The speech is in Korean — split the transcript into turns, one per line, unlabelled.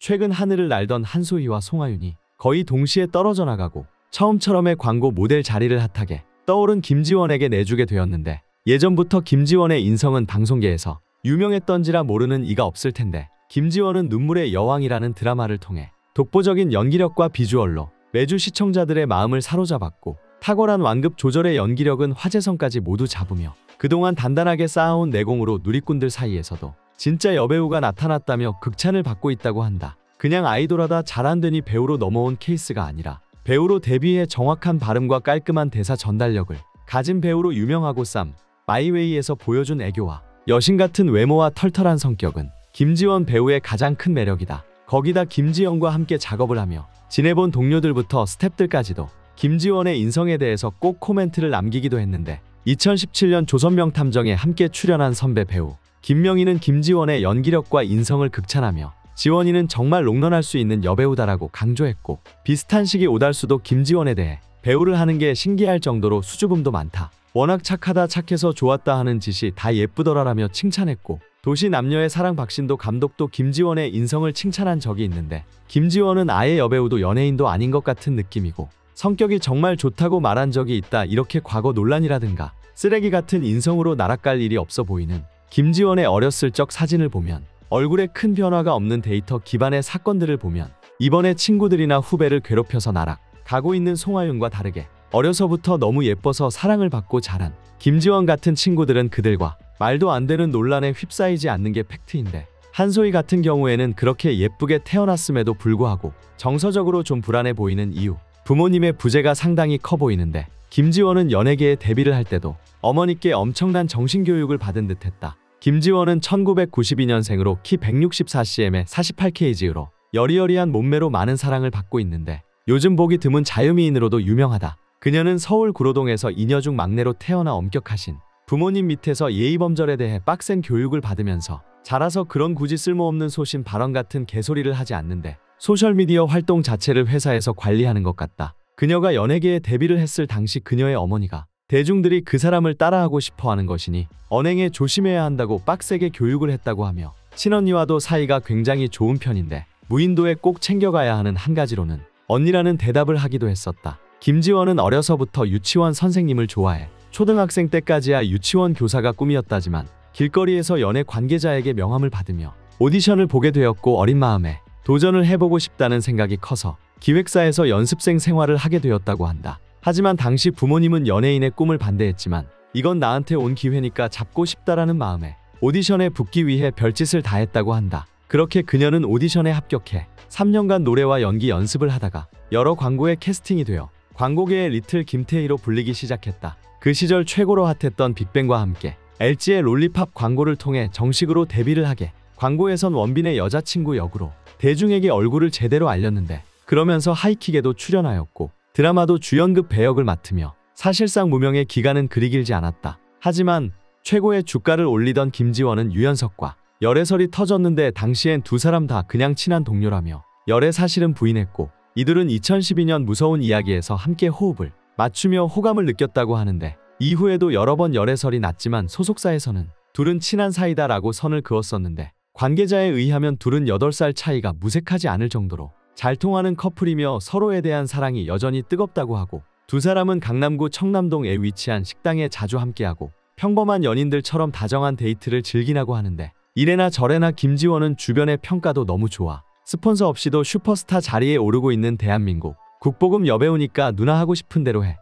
최근 하늘을 날던 한소희와 송하윤이 거의 동시에 떨어져 나가고 처음처럼의 광고 모델 자리를 핫하게 떠오른 김지원에게 내주게 되었는데, 예전부터 김지원의 인성은 방송계에서 유명했던지라 모르는 이가 없을 텐데, 김지원은 눈물의 여왕이라는 드라마를 통해 독보적인 연기력과 비주얼로 매주 시청자들의 마음을 사로잡았고, 탁월한 완급 조절의 연기력은 화제성까지 모두 잡으며 그동안 단단하게 쌓아온 내공으로 누리꾼들 사이에서도 진짜 여배우가 나타났다며 극찬을 받고 있다고 한다. 그냥 아이돌하다 잘 안되니 배우로 넘어온 케이스가 아니라 배우로 데뷔해 정확한 발음과 깔끔한 대사 전달력을 가진 배우로 유명하고 쌈 마이웨이에서 보여준 애교와 여신 같은 외모와 털털한 성격은 김지원 배우의 가장 큰 매력이다. 거기다 김지영과 함께 작업을 하며 지내본 동료들부터 스태프들까지도 김지원의 인성에 대해서 꼭 코멘트를 남기기도 했는데, 2017년 조선명탐정에 함께 출연한 선배 배우 김명희는 김지원의 연기력과 인성을 극찬하며 지원이는 정말 롱런할 수 있는 여배우다라고 강조했고, 비슷한 시기 오달수도 김지원에 대해 배우를 하는 게 신기할 정도로 수줍음도 많다, 워낙 착하다, 착해서 좋았다 하는 짓이 다 예쁘더라라며 칭찬했고, 도시 남녀의 사랑 박신도 감독도 김지원의 인성을 칭찬한 적이 있는데, 김지원은 아예 여배우도 연예인도 아닌 것 같은 느낌이고 성격이 정말 좋다고 말한 적이 있다. 이렇게 과거 논란이라든가 쓰레기 같은 인성으로 날아갈 일이 없어 보이는 김지원의 어렸을 적 사진을 보면, 얼굴에 큰 변화가 없는 데이터 기반의 사건들을 보면 이번에 친구들이나 후배를 괴롭혀서 가고 있는 송하윤과 다르게 어려서부터 너무 예뻐서 사랑을 받고 자란 김지원 같은 친구들은 그들과 말도 안 되는 논란에 휩싸이지 않는 게 팩트인데, 한소희 같은 경우에는 그렇게 예쁘게 태어났음에도 불구하고 정서적으로 좀 불안해 보이는 이유, 부모님의 부재가 상당히 커 보이는데, 김지원은 연예계에 데뷔를 할 때도 어머니께 엄청난 정신교육을 받은 듯했다. 김지원은 1992년생으로 키 164cm에 48kg로 여리여리한 몸매로 많은 사랑을 받고 있는데, 요즘 보기 드문 자유미인으로도 유명하다. 그녀는 서울 구로동에서 이녀 중 막내로 태어나 엄격하신 부모님 밑에서 예의범절에 대해 빡센 교육을 받으면서 자라서 그런 굳이 쓸모없는 소신 발언 같은 개소리를 하지 않는데, 소셜미디어 활동 자체를 회사에서 관리하는 것 같다. 그녀가 연예계에 데뷔를 했을 당시 그녀의 어머니가 대중들이 그 사람을 따라하고 싶어하는 것이니 언행에 조심해야 한다고 빡세게 교육을 했다고 하며, 친언니와도 사이가 굉장히 좋은 편인데 무인도에 꼭 챙겨가야 하는 한 가지로는 언니라는 대답을 하기도 했었다. 김지원은 어려서부터 유치원 선생님을 좋아해 초등학생 때까지야 유치원 교사가 꿈이었다지만 길거리에서 연예 관계자에게 명함을 받으며 오디션을 보게 되었고, 어린 마음에 도전을 해보고 싶다는 생각이 커서 기획사에서 연습생 생활을 하게 되었다고 한다. 하지만 당시 부모님은 연예인의 꿈을 반대했지만 이건 나한테 온 기회니까 잡고 싶다라는 마음에 오디션에 붙기 위해 별짓을 다 했다고 한다. 그렇게 그녀는 오디션에 합격해 3년간 노래와 연기 연습을 하다가 여러 광고에 캐스팅이 되어 광고계의 리틀 김태희로 불리기 시작했다. 그 시절 최고로 핫했던 빅뱅과 함께 LG의 롤리팝 광고를 통해 정식으로 데뷔를 하게, 광고에선 원빈의 여자친구 역으로 대중에게 얼굴을 제대로 알렸는데, 그러면서 하이킥에도 출연하였고 드라마도 주연급 배역을 맡으며 사실상 무명의 기간은 그리 길지 않았다. 하지만 최고의 주가를 올리던 김지원은 유연석과 열애설이 터졌는데, 당시엔 두 사람 다 그냥 친한 동료라며 열애 사실은 부인했고, 이들은 2012년 무서운 이야기에서 함께 호흡을 맞추며 호감을 느꼈다고 하는데, 이후에도 여러 번 열애설이 났지만 소속사에서는 둘은 친한 사이다라고 선을 그었었는데, 관계자에 의하면 둘은 8살 차이가 무색하지 않을 정도로 잘 통하는 커플이며 서로에 대한 사랑이 여전히 뜨겁다고 하고, 두 사람은 강남구 청남동에 위치한 식당에 자주 함께하고 평범한 연인들처럼 다정한 데이트를 즐기나고 하는데, 이래나 저래나 김지원은 주변의 평가도 너무 좋아 스폰서 없이도 슈퍼스타 자리에 오르고 있는 대한민국 국보급 여배우니까 누나 하고 싶은 대로 해.